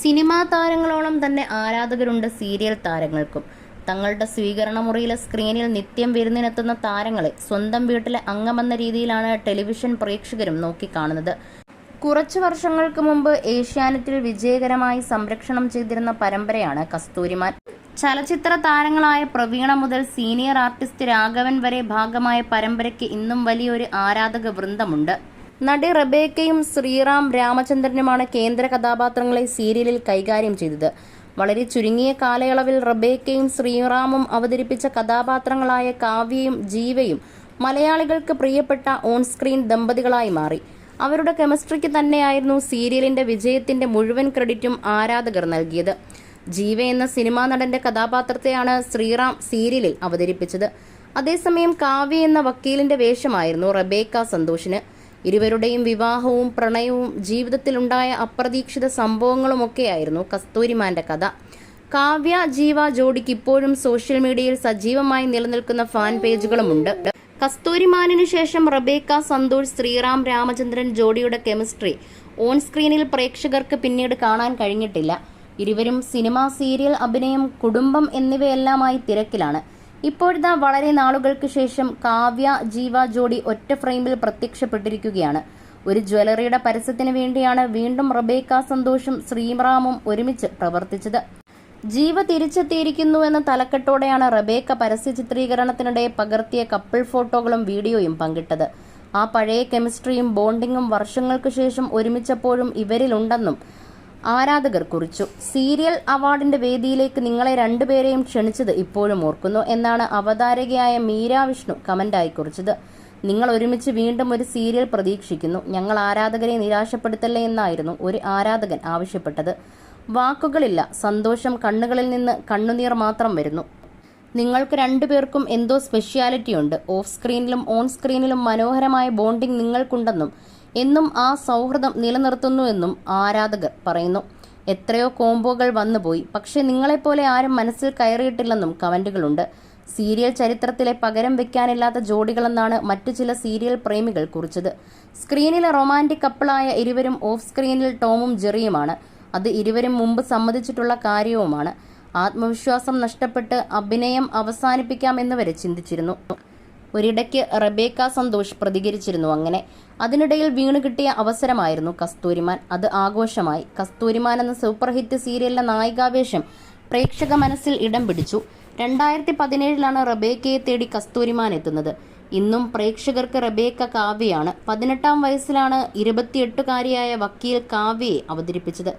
Cinema താരങ്ങളോളം തന്നെ ആരാധകരുണ്ട് serial താരങ്ങൾക്കും. തങ്ങളുടെ സ്വീകരണ മുറിയിലെ സ്ക്രീനിൽ നിത്യം വിരുന്നിനെത്തുന്ന താരങ്ങളെ സ്വന്തം വീട്ടിലെ അംഗമെന്ന രീതിയിലാണ് ടെലിവിഷൻ പ്രേക്ഷകരും നോക്കിക്കാണുന്നത്. കുറച്ചു വർഷങ്ങൾക്ക് മുമ്പ് ഏഷ്യാനെറ്റിൽ വിജയകരമായി സംരക്ഷണം ചെയ്തിരുന്ന പരമ്പരയാണ് കസ്തൂരിമാൻ. ചലച്ചിത്ര താരങ്ങളായ പ്രവീണ മുതൽ സീനിയർ ആർട്ടിസ്റ്റ് രാഘവൻ വരെ ഭാഗമായ പരമ്പരയ്ക്ക് ഇന്നും വലിയൊരു ആരാധക വൃന്ദമുണ്ട്. നടി റബേക്കയും ശ്രീറാം രാമചന്ദ്രനുമാണ് കേന്ദ്ര കഥാപാത്രങ്ങളെ സീരിയലിൽ കൈകാര്യം ചെയ്തത്. വളരെ ചുരുങ്ങിയ കാലയളവിൽ റബേക്കയും ശ്രീറാമും അവതരിപ്പിച്ച കഥാപാത്രങ്ങളായ കാവ്യയും ജീവയും മലയാളികൾക്ക് പ്രിയപ്പെട്ട ഓൺ സ്ക്രീൻ ദമ്പതികളായി മാറി. അവരുടെ കെമിസ്ട്രിക്ക് തന്നെയായിരുന്നു സീരിയലിന്റെ വിജയത്തിന്റെ മുഴുവൻ ക്രെഡിറ്റും ആരാധകർ നൽകിയത്. ജീവ എന്ന സിനിമാ നടന്റെ കഥാപാത്രത്തെയാണ് ശ്രീറാം സീരിയലിൽ അവതരിപ്പിച്ചത്. അതേസമയം കാവ്യ എന്ന വക്കീലിന്റെ വേഷമായിരുന്നു റബേക്ക സന്തോഷിന്. ഇരുവരുടെയും വിവാഹവും പ്രണയവും ജീവിതത്തിലുണ്ടായ അപ്രതീക്ഷിത സംഭവങ്ങളുമൊക്കെയായിരുന്നു കസ്തൂരിമാന്റെ കഥ. കാവ്യ ജീവ ജോഡിക്ക് ഇപ്പോഴും സോഷ്യൽ മീഡിയയിൽ സജീവമായി നിലനിൽക്കുന്ന ഫാൻ പേജുകളുമുണ്ട്. കസ്തൂരിമാനിനു ശേഷം റബേക്ക സന്തോഷ് ശ്രീറാം രാമചന്ദ്രൻ ജോഡിയുടെ കെമിസ്ട്രി ഓൺ സ്ക്രീനിൽ പ്രേക്ഷകർക്ക് പിന്നീട് കാണാൻ കഴിഞ്ഞിട്ടില്ല. ഇരുവരും സിനിമ, സീരിയൽ അഭിനയം, കുടുംബം എന്നിവയെല്ലാമായി തിരക്കിലാണ്. ഇപ്പോഴിതാ വളരെ നാളുകൾക്ക് ശേഷം കാവ്യ ജീവ ജോഡി ഒറ്റ ഫ്രെയിമിൽ പ്രത്യക്ഷപ്പെട്ടിരിക്കുകയാണ്. ഒരു ജ്വല്ലറിയുടെ പരസ്യത്തിന് വേണ്ടിയാണ് വീണ്ടും റബേക്ക സന്തോഷും ശ്രീറാമും ഒരുമിച്ച് പ്രവർത്തിച്ചത്. ജീവ തിരിച്ചെത്തിയിരിക്കുന്നുവെന്ന തലക്കെട്ടോടെയാണ് റബേക്ക പരസ്യ ചിത്രീകരണത്തിനിടെ പകർത്തിയ കപ്പിൾ ഫോട്ടോകളും വീഡിയോയും പങ്കിട്ടത്. ആ പഴയ കെമിസ്ട്രിയും ബോണ്ടിങ്ങും വർഷങ്ങൾക്ക് ശേഷം ഒരുമിച്ചപ്പോഴും ഇവരിലുണ്ടെന്നും ആരാധകർ കുറിച്ചു. സീരിയൽ അവാർഡിന്റെ വേദിയിലേക്ക് നിങ്ങളെ രണ്ടുപേരെയും ക്ഷണിച്ചത് ഇപ്പോഴും ഓർക്കുന്നു എന്നാണ് അവതാരകയായ മീര വിഷ്ണു കമന്റായി കുറിച്ചത്. നിങ്ങൾ ഒരുമിച്ച് വീണ്ടും ഒരു സീരിയൽ പ്രതീക്ഷിക്കുന്നു. ഞങ്ങൾ ആരാധകരെ നിരാശപ്പെടുത്തല്ലേ എന്നായിരുന്നു ഒരു ആരാധകൻ ആവശ്യപ്പെട്ടത്. വാക്കുകളില്ല, സന്തോഷം കണ്ണുകളിൽ നിന്ന് കണ്ണുനീർ മാത്രം വരുന്നു. നിങ്ങൾക്ക് രണ്ടുപേർക്കും എന്തോ സ്പെഷ്യാലിറ്റി ഉണ്ട്. ഓഫ് സ്ക്രീനിലും ഓൺ സ്ക്രീനിലും മനോഹരമായ ബോണ്ടിംഗ് നിങ്ങൾക്കുണ്ടെന്നും എന്നും ആ സൗഹൃദം നിലനിർത്തുന്നുവെന്നും ആരാധകർ പറയുന്നു. എത്രയോ കോംബോകൾ വന്നുപോയി, പക്ഷേ നിങ്ങളെപ്പോലെ ആരും മനസ്സിൽ കയറിയിട്ടില്ലെന്നും കമന്റുകളുണ്ട്. സീരിയൽ ചരിത്രത്തിലെ പകരം വെക്കാനില്ലാത്ത ജോഡികളെന്നാണ് മറ്റു ചില സീരിയൽ പ്രേമികൾ കുറിച്ചത്. സ്ക്രീനിലെ റൊമാൻറ്റിക് കപ്പിളായ ഇരുവരും ഓഫ് സ്ക്രീനിൽ ടോമും ജെറിയുമാണ്. അത് ഇരുവരും മുമ്പ് സമ്മതിച്ചിട്ടുള്ള കാര്യവുമാണ്. ആത്മവിശ്വാസം നഷ്ടപ്പെട്ട് അഭിനയം അവസാനിപ്പിക്കാമെന്ന് വരെ ചിന്തിച്ചിരുന്നു. ഒരിടയ്ക്ക് റബേക്ക സന്തോഷ് പ്രതികരിച്ചിരുന്നു അങ്ങനെ. അതിനിടയിൽ വീണു കിട്ടിയ അവസരമായിരുന്നു കസ്തൂരിമാൻ. അത് ആഘോഷമായി. കസ്തൂരിമാൻ എന്ന സൂപ്പർ ഹിറ്റ് സീരിയലിലെ നായികാവേശം പ്രേക്ഷക മനസ്സിൽ ഇടം പിടിച്ചു. 2017 റബേക്കയെ തേടി കസ്തൂരിമാൻ എത്തുന്നത്. ഇന്നും പ്രേക്ഷകർക്ക് റബേക്ക കാവ്യയാണ്. 18-ാം വയസ്സിലാണ് 28-കാരിയായ വക്കീൽ കാവ്യയെ അവതരിപ്പിച്ചത്.